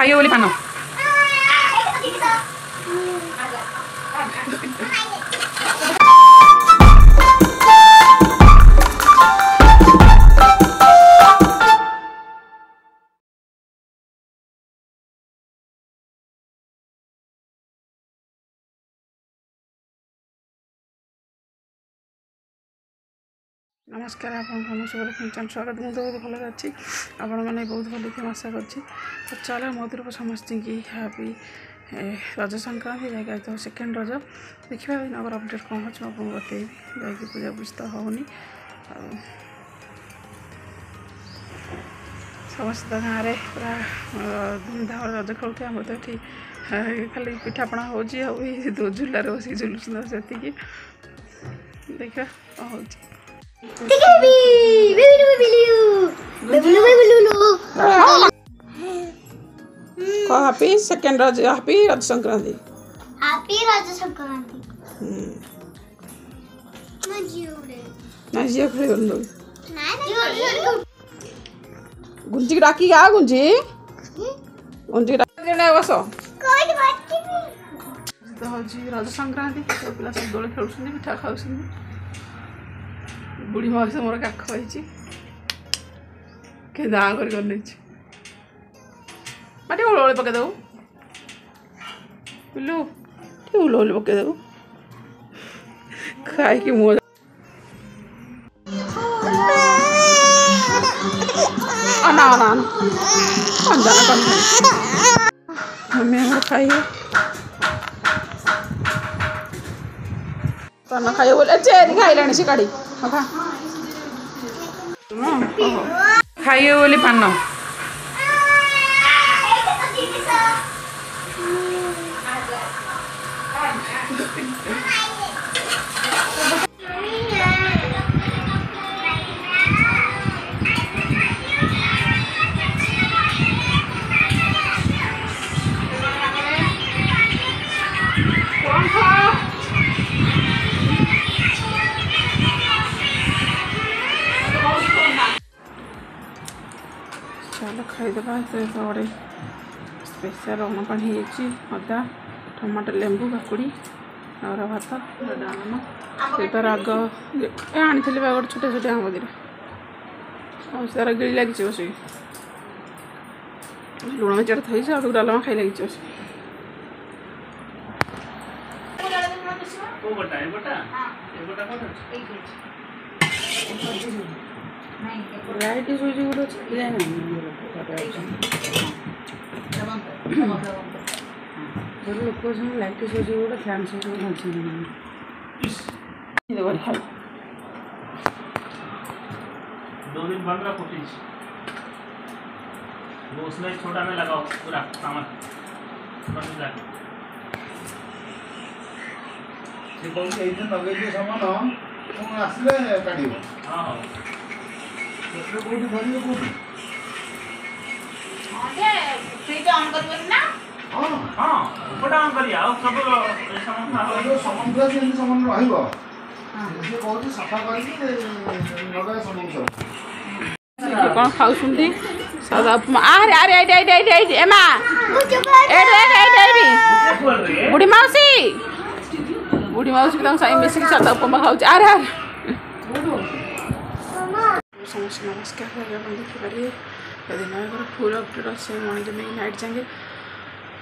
खाइए बोली पान नमस्कार आप स्वागत मुझे बहुत भल अच्छी आपण मैंने बहुत भल थी आशा कर तो चलो मो तरफ समस्त की हैप्पी रज संक्रांति जाए तो सेकेंड रज देखा नगर अपडेट कौन अच्छे आपको बतैबी जाकि पूजा पूजा तो होनी समस्त गाँव में पूरा धूमधाम रज खेलते आम तो ये खाली पिठापणा हो झूलार बस झुलुन से देखा कौन हो हैप्पी सेकेंड रज हैप्पी रज संक्रांति ना जियो खेल गुंजी डाकी आ गुंजी गुंजी बस तो हूँ रज संक्रांति पिला सब दोले खेल पिठा खाऊ बुढ़ी माउसी मोर काख के दाँ कर माटी उल पकईदेव पिलू उल पकईदेव खाई मुँह अना अना मम्मी खाइए पान खाइए बोले चेरी खाइलानी से काढ़ी खाइए बोली पान चलो खाईदेवा गोटे स्पेशल अन्न पानी अदा टमाटर लेंबू काकुड़ी और भात डालमा से तार आग आनी गोटे छोटे छोटे आम दीटा तार गिड़ी लगी बस लुण मिचार थी आलू डालमा खाई लगी बस लाइट सुइच गोटे लोक लाइट सुइच गोटे फैन सुइच गोटे 2 दिन बंद रखो प्लीज वो उसमें छोटा में लगाओ पूरा सामान बंद कर से कौन से इधर लगे जो सामान तुम आसले काटिबो हां हां तो कोठी भरियो कोठी अरे फ्रिज ऑन करबो ना हां हां ऊपर ऑन करिया और सब सामान पूरा से सामान रहिबो हां से कोठी सफा करके लगा सामान सब कौन खाऊ सादा उपमा अरे अरे एमा बुढ़ी माउसी साई मिसिक सादा उपमा खाऊ अरे अरे समस्त नमस्कार देखिपारे दिन फुल अपडेट अच्छे मॉर्निंग में नाइट जाए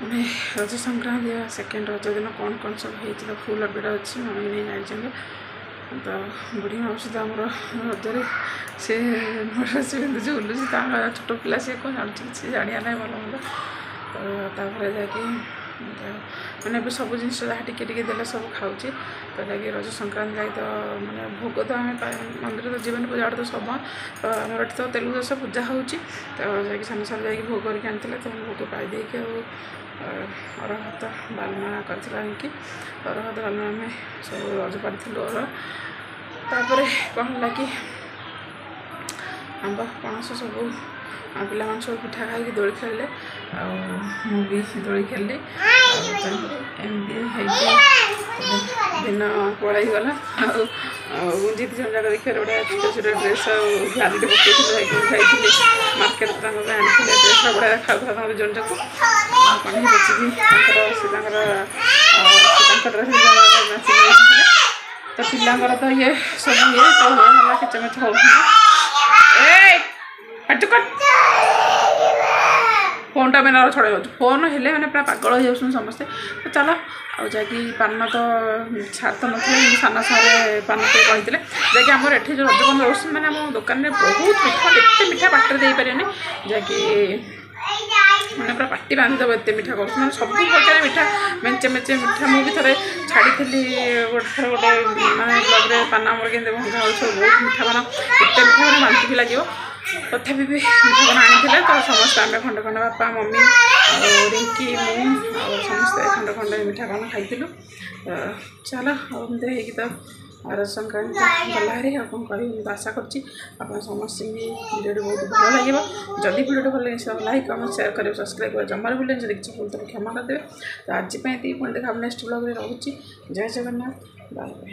मैंने रज संक्रांति सेकेंड रज दिन कौन कौन सब होता फुल अपडेट अच्छी मॉर्निंग में नाइट जाए तो बुढ़ी माउसी तो आम रजरे से ड्रेस पिंधु झुलुची छोट पिला सी कौन जानी किसी जाना ना भल मत तो जाकि मैंने सब जिन जहाँ टिके देले सब खाऊँ तो जाकि रज संक्रांति जाए तो मैंने भोग तो आम मंदिर तो जीवन पूजा तो सब तो आम तो तेलुगु दस पूजा हो तो जाकि सान सार जा भोग करके आनी तो भोग पाई देके अर भात डालमा करके अर भात डालमा आम सब रज पाड़ी तापर कौन लगे आंब पणस सब पिला सब पिठा खाई दोली खेलिले भी दोली खेलिले दिन पलैगला गुंजी दी जन जगह देखिए गोटे छोट छोट ड्रेस भ्यालीटे पकई खाई मार्केट ड्रेस बड़ा देखा जन जाक कहीं बचिकी तो पिलांर तो ये सब ये तो है किचमेच हो फोन टा मैंने छड़ा फोन हेले मैंने पूरा पागल हो जाऊँ समस्ते तो चलो आ जाकि पान तो छाड़ तो ना साना सारे पान तो कहते जैकि आम एठी जो रजबंद रोष मैंने आम दुकान में बहुत मीठा एत मीठा बाटर दे पारे जैकि मैंने पूरा पाटी बांधिदेव एत मीठा कर सब प्रकार मीठा मेचे मेचे मीठा मुझे थे छाड़ी गोटे थर गोटे मानने ब्लग्रे पान आमर के भंगा सब बहुत मीठा पान एत मीठा मैंने बांति भी लगे तथापि भी मीठा पान आनी तो समस्ते आम खंड खंड बापा मम्मी रिंकी मु समस्ते खंड खंड मीठा पान खाई चलो एमती हो तो रज संक्रांति गलाहारी कौन कह आशा कर समस्त भिडियो बहुत भल लगे जदि भिडियो भल लगे लाइक कमेंट शेयर करें सब्सक्राइब कर जमार भूलें जब किसी भूल तो क्षमा करदे तो आज पुणी देखा नेक्स्ट ब्लॉग रे रोची जय जगन्नाथ बाय बाय।